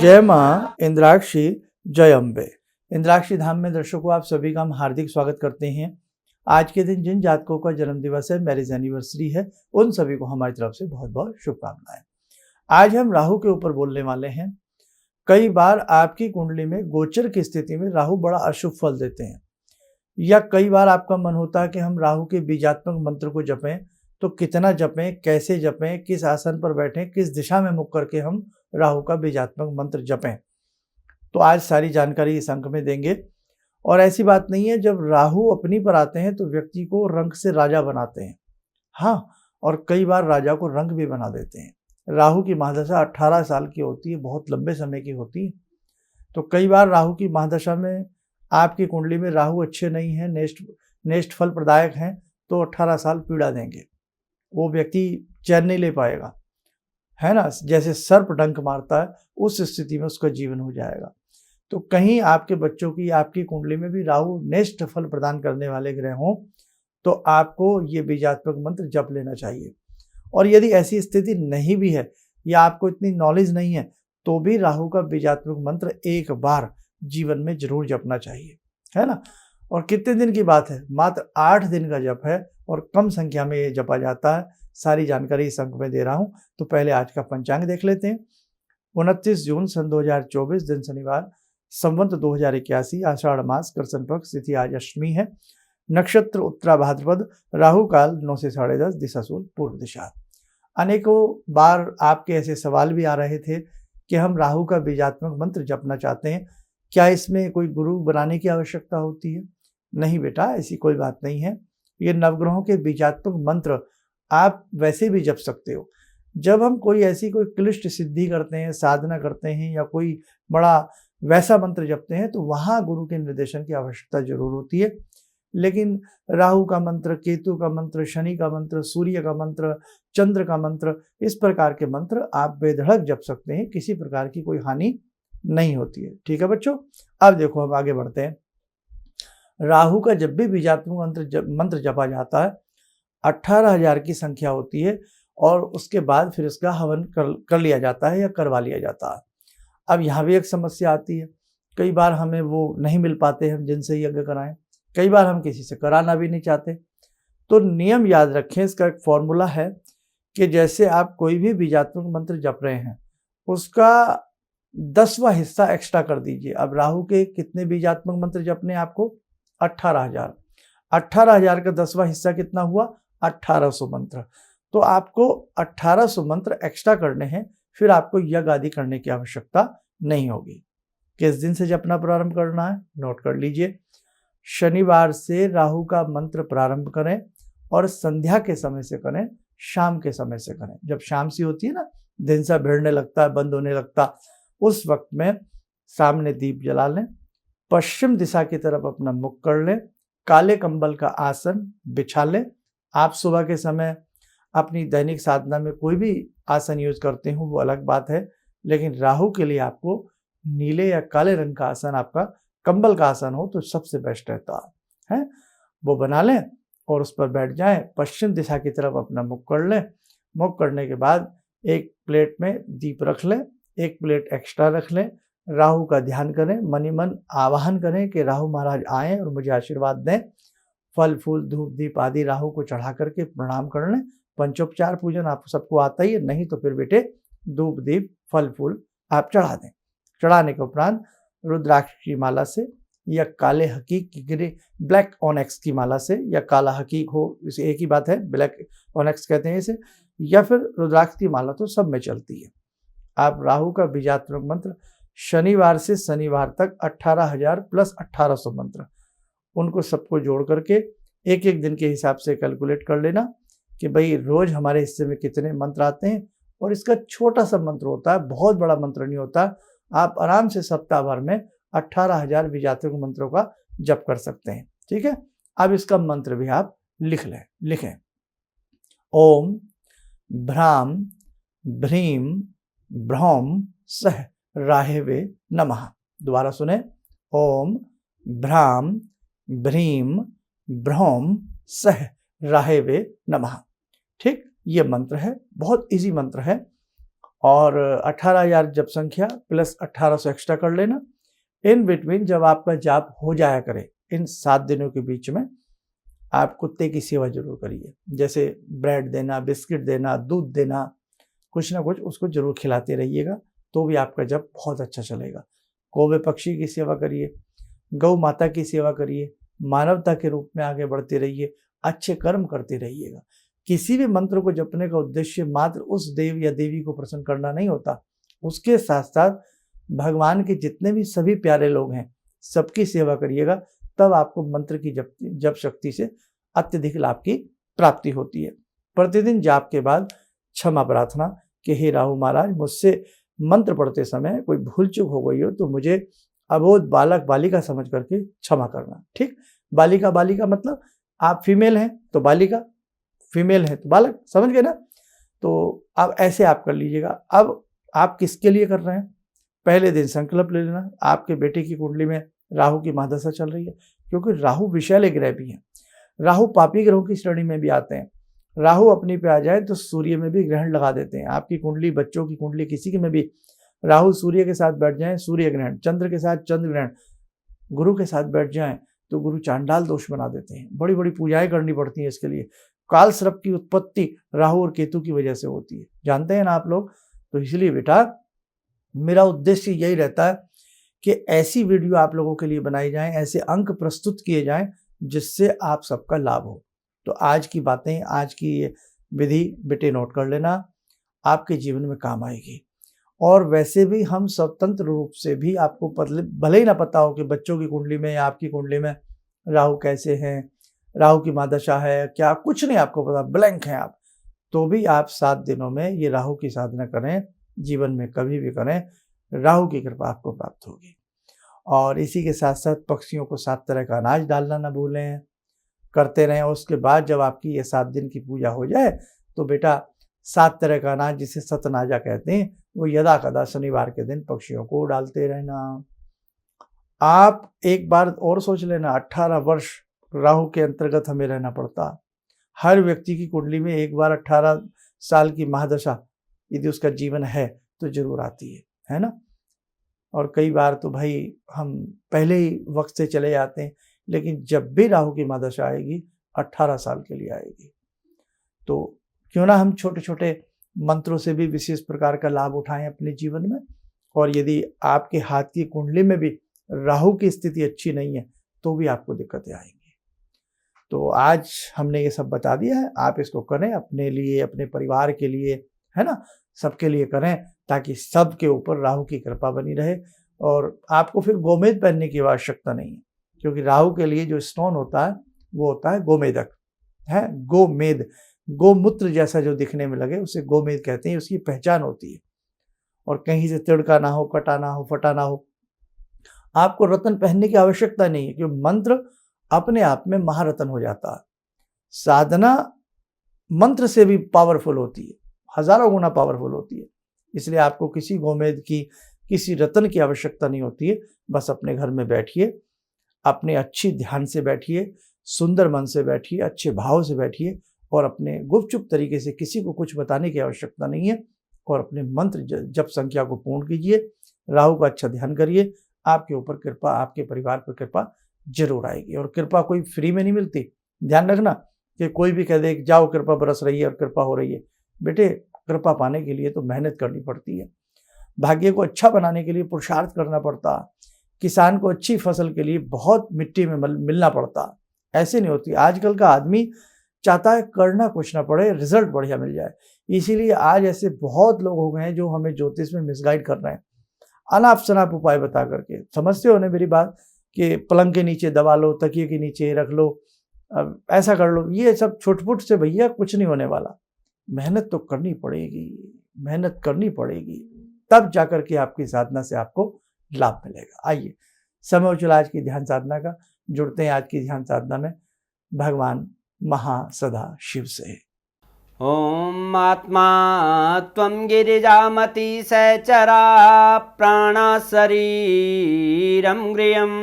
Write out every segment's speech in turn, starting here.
जय माँ इंद्राक्षी, जय अम्बे। इंद्राक्षी धाम में दर्शकों आप सभी का हम हार्दिक स्वागत करते हैं। आज के दिन जिन जातकों का जन्म दिवस है, मैरिज एनिवर्सरी है, उन सभी को हमारी तरफ से बहुत बहुत शुभकामनाएं। आज हम राहु के ऊपर बोलने वाले हैं। कई बार आपकी कुंडली में गोचर की स्थिति में राहु बड़ा अशुभ फल देते हैं, या कई बार आपका मन होता है कि हम राहु के बीजात्मक मंत्र को जपें, तो कितना जपें, कैसे जपें, किस आसन पर बैठें, किस दिशा में मुख करके हम राहु का बीजात्मक मंत्र जपें। तो आज सारी जानकारी इस अंक में देंगे। और ऐसी बात नहीं है, जब राहु अपनी पर आते हैं तो व्यक्ति को रंग से राजा बनाते हैं। हाँ, और कई बार राजा को रंग भी बना देते हैं। राहु की महादशा 18 साल की होती है, बहुत लंबे समय की होती है। तो कई बार राहु की महादशा में आपकी कुंडली में राहु अच्छे नहीं हैं, नेष्ट फल प्रदायक हैं, तो 18 साल पीड़ा देंगे। वो व्यक्ति चैन नहीं ले पाएगा, है ना। जैसे सर्प डंक मारता है, उस स्थिति में उसका जीवन हो जाएगा। तो कहीं आपके बच्चों की, आपकी कुंडली में भी राहु नेष्ट फल प्रदान करने वाले ग्रह हों, तो आपको ये बीजात्मक मंत्र जप लेना चाहिए। और यदि ऐसी स्थिति नहीं भी है, या आपको इतनी नॉलेज नहीं है, तो भी राहु का बीजात्मक मंत्र एक बार जीवन में जरूर जपना चाहिए, है ना। और कितने दिन की बात है, मात्र 8 दिन का जप है, और कम संख्या में ये जपा जाता है। सारी जानकारी इस अंक में दे रहा हूँ। तो पहले आज का पंचांग देख लेते हैं। 29 जून सन 2024, दिन शनिवार, संवत 2081, आषाढ़ मास, कृष्ण पक्ष, तिथि आज अष्टमी है, नक्षत्र उत्तरा भाद्रपद, राहु काल 9 से 10:30, दिशा सूर्य पूर्व दिशा। अनेकों बार आपके ऐसे सवाल भी आ रहे थे कि हम राहु का बीजात्मक मंत्र जपना चाहते हैं, क्या इसमें कोई गुरु बनाने की आवश्यकता होती है? नहीं बेटा, ऐसी कोई बात नहीं है। ये नवग्रहों के बीजात्मक मंत्र आप वैसे भी जप सकते हो। जब हम कोई क्लिष्ट सिद्धि करते हैं, साधना करते हैं, या कोई बड़ा वैसा मंत्र जपते हैं, तो वहाँ गुरु के निर्देशन की आवश्यकता जरूर होती है। लेकिन राहु का मंत्र, केतु का मंत्र, शनि का मंत्र, सूर्य का मंत्र, चंद्र का मंत्र, इस प्रकार के मंत्र आप बेधड़क जप सकते हैं, किसी प्रकार की कोई हानि नहीं होती है। ठीक है बच्चों, अब देखो हम आगे बढ़ते हैं। राहु का जब भी बीजात्मक मंत्र जपा जाता है, 18,000 की संख्या होती है, और उसके बाद फिर इसका हवन कर लिया जाता है या करवा लिया जाता है। अब यहाँ भी एक समस्या आती है, कई बार हमें वो नहीं मिल पाते, हम जिनसे यज्ञ कराएं, कई बार हम किसी से कराना भी नहीं चाहते। तो नियम याद रखें, इसका एक फॉर्मूला है कि जैसे आप कोई भी बीजात्मक मंत्र जप रहे हैं, उसका 10वां हिस्सा एक्स्ट्रा कर दीजिए। अब राहु के कितने बीजात्मक मंत्र जपने आपको? 18,000। 18,000 का 10वां हिस्सा कितना हुआ? 1800 मंत्र। तो आपको 1800 मंत्र एक्स्ट्रा करने हैं, फिर आपको यज्ञ आदि करने की आवश्यकता नहीं होगी। किस दिन से जपना प्रारंभ करना है, नोट कर लीजिए। शनिवार से राहु का मंत्र प्रारंभ करें, और संध्या के समय से करें, शाम के समय से करें। जब शाम सी होती है ना, दिन सा भिड़ने लगता है, बंद होने लगता, उस वक्त में सामने दीप जला लें, पश्चिम दिशा की तरफ अपना मुख कर लें, काले कंबल का आसन बिछा लें। आप सुबह के समय अपनी दैनिक साधना में कोई भी आसन यूज करते हो, वो अलग बात है, लेकिन राहु के लिए आपको नीले या काले रंग का आसन, आपका कंबल का आसन हो तो सबसे बेस्ट रहता है। वो बना लें और उस पर बैठ जाएं, पश्चिम दिशा की तरफ अपना मुख कर लें। मुख करने के बाद एक प्लेट में दीप रख लें, एक प्लेट एक्स्ट्रा रख लें, राहु का ध्यान करें, मनी मन आवाहन करें कि राहु महाराज आएं और मुझे आशीर्वाद दें। फल फूल धूप दीप आदि राहु को चढ़ा करके प्रणाम कर लें। पंचोपचार पूजन आप सबको आता ही है, नहीं तो फिर बेटे धूप दीप फल फूल आप चढ़ा दें। चढ़ाने के उपरांत रुद्राक्ष की माला से, या काले हकीक की ब्लैक ऑनेक्स की माला से, या काला हकीक हो, इसे एक ही बात है, ब्लैक ऑनेक्स कहते हैं इसे, या फिर रुद्राक्ष की माला, तो सब में चलती है। आप राहु का बीजात्मक मंत्र शनिवार से शनिवार तक 18,000 प्लस 1800 मंत्र, उनको सबको जोड़ करके एक एक दिन के हिसाब से कैलकुलेट कर लेना कि भाई रोज हमारे हिस्से में कितने मंत्र आते हैं। और इसका छोटा सा मंत्र होता है, बहुत बड़ा मंत्र नहीं होता। आप आराम से सप्ताह भर में 18,000 बीजात्मक मंत्रों का जप कर सकते हैं। ठीक है, अब इसका मंत्र भी आप लिखें। ओम भ्राम भ्रीम भ्रौम सह राहेवे नमः। दोबारा सुने, ओम भ्राम भ्रीम भ्रौम सह राहेवे नमः। ठीक, ये मंत्र है, बहुत इजी मंत्र है। और 18,000 जप संख्या प्लस 1800 एक्स्ट्रा कर लेना। इन बिटवीन जब आपका जाप हो जाया करे, इन 7 दिनों के बीच में आप कुत्ते की सेवा जरूर करिए, जैसे ब्रेड देना, बिस्किट देना, दूध देना, कुछ ना कुछ उसको जरूर खिलाते रहिएगा, तो भी आपका जप बहुत अच्छा चलेगा। कौवे पक्षी की सेवा करिए, गौ माता की सेवा करिए, मानवता के रूप में आगे बढ़ते रहिए, अच्छे कर्म करते रहिएगा। किसी भी मंत्र को जपने का उद्देश्य मात्र उस देव या देवी को प्रसन्न करना नहीं होता, उसके साथ साथ भगवान के जितने भी सभी प्यारे लोग हैं सबकी सेवा करिएगा, तब आपको मंत्र की जप शक्ति से अत्यधिक लाभ की प्राप्ति होती है। प्रतिदिन जाप के बाद क्षमा प्रार्थना कि हे राहु महाराज, मुझसे मंत्र पढ़ते समय कोई भूल चूक हो गई हो तो मुझे अबोध बालक बालिका समझ करके क्षमा करना। ठीक, बालिका बालिका मतलब आप फीमेल हैं तो बालिका, फीमेल है तो बालक, समझ गए ना। तो अब ऐसे आप कर लीजिएगा। अब आप किसके लिए कर रहे हैं, पहले दिन संकल्प ले लेना। आपके बेटे की कुंडली में राहु की महादशा चल रही है, क्योंकि राहु विषैले ग्रह भी हैं, राहु पापी ग्रहों की श्रेणी में भी आते हैं। राहु अपनी पे आ जाए तो सूर्य में भी ग्रहण लगा देते हैं। आपकी कुंडली, बच्चों की कुंडली, किसी के में भी राहु सूर्य के साथ बैठ जाए, सूर्य ग्रहण, चंद्र के साथ चंद्र ग्रहण, गुरु के साथ बैठ जाए तो गुरु चांडाल दोष बना देते हैं। बड़ी बड़ी पूजाएं करनी पड़ती हैं इसके लिए। काल सर्प की उत्पत्ति राहु और केतु की वजह से होती है, जानते हैं ना आप लोग। तो इसलिए बेटा मेरा उद्देश्य यही रहता है कि ऐसी वीडियो आप लोगों के लिए बनाई जाएं, ऐसे अंक प्रस्तुत किए जाएं जिससे आप सबका लाभ हो। तो आज की बातें, आज की ये विधि बेटे नोट कर लेना, आपके जीवन में काम आएगी। और वैसे भी हम स्वतंत्र रूप से भी, आपको भले ही ना पता हो कि बच्चों की कुंडली में या आपकी कुंडली में राहु कैसे हैं, राहु की महादशा है क्या, कुछ नहीं आपको पता, ब्लैंक हैं आप, तो भी आप 7 दिनों में ये राहु की साधना करें, जीवन में कभी भी करें, राहु की कृपा आपको प्राप्त होगी। और इसी के साथ साथ पक्षियों को 7 तरह का अनाज डालना ना भूलें, करते रहें। और उसके बाद जब आपकी ये 7 दिन की पूजा हो जाए तो बेटा 7 तरह का अनाज, जिसे सतनाजा कहते हैं, वो यदा कदा शनिवार के दिन पक्षियों को डालते रहना। आप एक बार और सोच लेना, 18 वर्ष राहु के अंतर्गत हमें रहना पड़ता। हर व्यक्ति की कुंडली में एक बार 18 साल की महादशा यदि उसका जीवन है तो जरूर आती है ना। और कई बार तो भाई हम पहले ही वक्त से चले जाते हैं, लेकिन जब भी राहु की महादशा आएगी 18 साल के लिए आएगी। तो क्यों ना हम छोटे छोटे मंत्रों से भी विशेष प्रकार का लाभ उठाएं अपने जीवन में। और यदि आपके हाथ की कुंडली में भी राहु की स्थिति अच्छी नहीं है तो भी आपको दिक्कतें आएंगी। तो आज हमने ये सब बता दिया है, आप इसको करें अपने लिए, अपने परिवार के लिए, है ना, सबके लिए करें, ताकि सबके ऊपर राहु की कृपा बनी रहे। और आपको फिर गोमेद पहनने की आवश्यकता नहीं है, क्योंकि राहु के लिए जो स्टोन होता है वो होता है गोमेदक, है गोमेद, गोमूत्र जैसा जो दिखने में लगे उसे गोमेद कहते हैं, उसकी पहचान होती है। और कहीं से तिड़का ना हो, कटा ना हो, फटा ना हो। आपको रत्न पहनने की आवश्यकता नहीं है, क्योंकि मंत्र अपने आप में महारत्न हो जाता है। साधना मंत्र से भी पावरफुल होती है, हजारों गुना पावरफुल होती है। इसलिए आपको किसी गोमेद की, किसी रत्न की आवश्यकता नहीं होती है। बस अपने घर में बैठिए, अपने अच्छी ध्यान से बैठिए, सुंदर मन से बैठिए, अच्छे भाव से बैठिए, और अपने गुपचुप तरीके से, किसी को कुछ बताने की आवश्यकता नहीं है, और अपने मंत्र जप संख्या को पूर्ण कीजिए, राहु का अच्छा ध्यान करिए। आपके ऊपर कृपा, आपके परिवार पर कृपा जरूर आएगी। और कृपा कोई फ्री में नहीं मिलती, ध्यान रखना कि कोई भी कह दे कि जाओ कृपा बरस रही है और कृपा हो रही है। बेटे कृपा पाने के लिए तो मेहनत करनी पड़ती है, भाग्य को अच्छा बनाने के लिए पुरुषार्थ करना पड़ता, किसान को अच्छी फसल के लिए बहुत मिट्टी में मिलना पड़ता। ऐसे नहीं होती। आजकल का आदमी चाहता है करना कुछ ना पड़े, रिजल्ट बढ़िया मिल जाए। इसीलिए आज ऐसे बहुत लोग हो गए हैं जो हमें ज्योतिष में मिसगाइड कर रहे हैं, अनाप शनाप उपाय बता करके। समझते हो ना मेरी बात, कि पलंग के नीचे दबा लो, तकिए के नीचे रख लो, ऐसा कर लो, ये सब छुटपुट से भैया कुछ नहीं होने वाला। मेहनत तो करनी पड़ेगी, मेहनत करनी पड़ेगी, तब जाकर के आपकी साधना से आपको लाभ मिलेगा। आइए समय हो चला आज की ध्यान साधना का, जुड़ते हैं आज की ध्यान साधना में भगवान महासदा शिव से। ओम आत्मा त्वं गिरिजामति सहचरा प्राणा शरीरं गृहं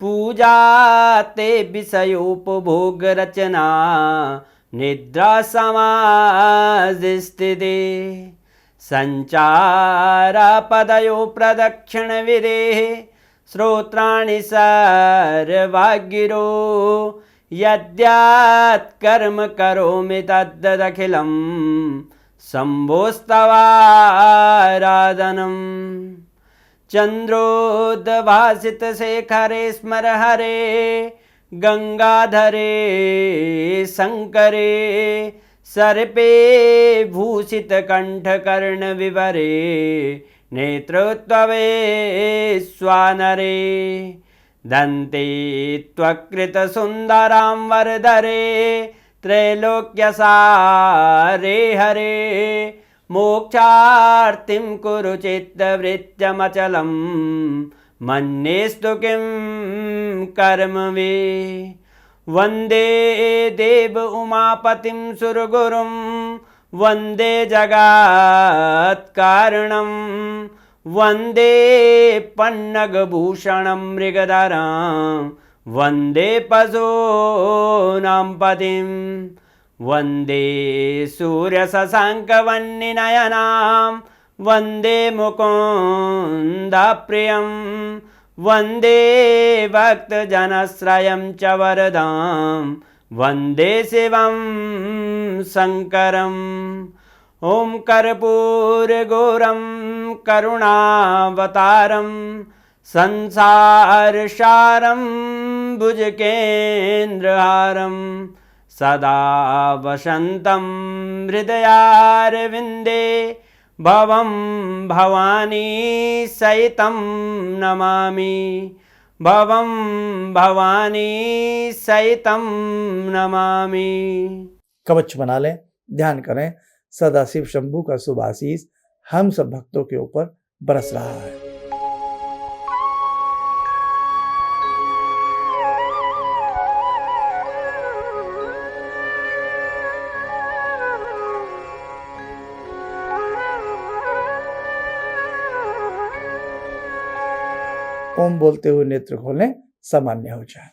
पूजा ते विषयोपभोग रचना निद्रा समाधिस्थिते सञ्चारपदयो प्रदक्षिणविधेः श्रोत्राणि सर्वागिरो यद्यात्कर्म करोमि तद्दखिलं शम्भोस्तवाराधनम् चन्द्रोद्भासितशेखरे स्मर हरे गंगाधरे शंकरे सर्पे भूषितकण्ठकर्णविवरे नेत्रोत्तवे स्वानरे दन्ते त्वकृतसुन्दरां वरदरे त्रैलोक्यसारे हरे मोक्षार्तिं कुरु चित्तवृत्त्यमचलं मन्येस्तु किं कर्म वे वन्दे देव उमापतिं सुरगुरुं वन्दे जगत्कारणं वन्दे पन्नगभूषणं मृगधरं वन्दे पशूनां पतिं वन्दे सूर्यशशाङ्कवह्निनयनां वन्दे मुकुन्दप्रियं वन्दे भक्तजनश्रयं च वरदां वन्दे शिवं शङ्करम् ॐ कर्पूरगौरं करुणावतारं संसारसारं भुजगेन्द्रहारं सदा वसन्तं हृदयारविन्दे भवं भवानी सहितं नमामि भवं भवानी सहितं नमामि। कवच बना लें, ध्यान करें, सदाशिव शंभू का शुभ आशीष हम सब भक्तों के ऊपर बरस रहा है। ओम बोलते हुए नेत्र खोलें, सामान्य हो जाए।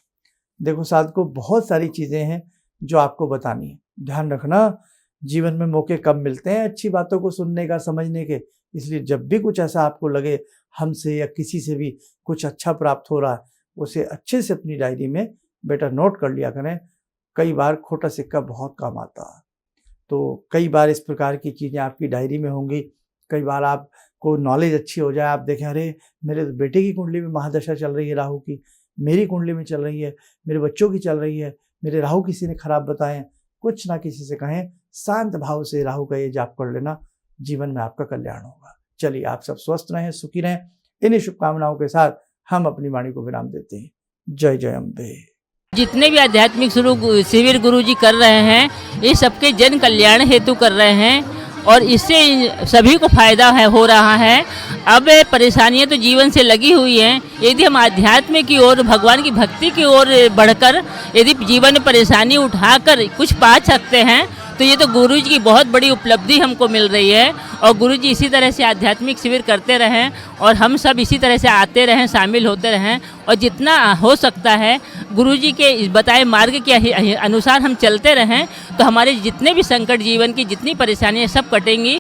देखो साधको, बहुत सारी चीजें हैं जो आपको बतानी है। ध्यान रखना, जीवन में मौके कम मिलते हैं अच्छी बातों को सुनने का, समझने के। इसलिए जब भी कुछ ऐसा आपको लगे हमसे या किसी से भी कुछ अच्छा प्राप्त हो रहा है, उसे अच्छे से अपनी डायरी में बेटा नोट कर लिया करें। कई बार खोटा सिक्का बहुत काम आता है, तो कई बार इस प्रकार की चीज़ें आपकी डायरी में होंगी। कई बार आपको नॉलेज अच्छी हो जाए, आप देखें अरे मेरे बेटे की कुंडली में महादशा चल रही है राहु की, मेरी कुंडली में चल रही है, मेरे बच्चों की चल रही है, मेरे राहु किसी ने खराब बताए। कुछ ना किसी से कहें, शांत भाव से राहु का ये जाप कर लेना, जीवन में आपका कल्याण होगा। चलिए, आप सब स्वस्थ रहें, सुखी रहें। इन्हीं शुभकामनाओं के साथ हम अपनी वाणी को विराम देते हैं। जय जय अम्बे। जितने भी आध्यात्मिक शिविर गुरु जी कर रहे हैं, ये सबके जन कल्याण हेतु कर रहे हैं और इससे सभी को फायदा हो रहा है। अब परेशानियां तो जीवन से लगी हुई हैं, यदि हम आध्यात्म की ओर, भगवान की भक्ति की ओर बढ़कर यदि जीवन में परेशानी उठाकर कुछ पा सकते हैं, तो ये तो गुरु जी की बहुत बड़ी उपलब्धि हमको मिल रही है। और गुरु जी इसी तरह से आध्यात्मिक शिविर करते रहें और हम सब इसी तरह से आते रहें, शामिल होते रहें, और जितना हो सकता है गुरु जी के बताए मार्ग के अनुसार हम चलते रहें, तो हमारे जितने भी संकट, जीवन की जितनी परेशानियां सब कटेंगी।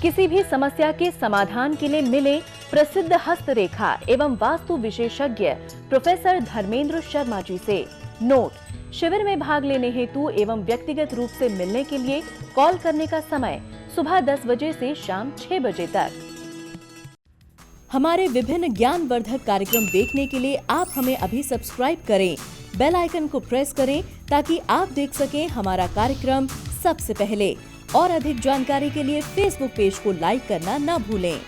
किसी भी समस्या के समाधान के लिए मिले प्रसिद्ध हस्तरेखा एवं वास्तु विशेषज्ञ प्रोफेसर धर्मेंद्र शर्मा जी से। नोट: शिविर में भाग लेने हेतु एवं व्यक्तिगत रूप से मिलने के लिए कॉल करने का समय सुबह 10 बजे से शाम 6 बजे तक। हमारे विभिन्न ज्ञानवर्धक कार्यक्रम देखने के लिए आप हमें अभी सब्सक्राइब करें, बेल आइकन को प्रेस करें ताकि आप देख सकें हमारा कार्यक्रम सबसे पहले। और अधिक जानकारी के लिए फेसबुक पेज को लाइक करना न भूलें।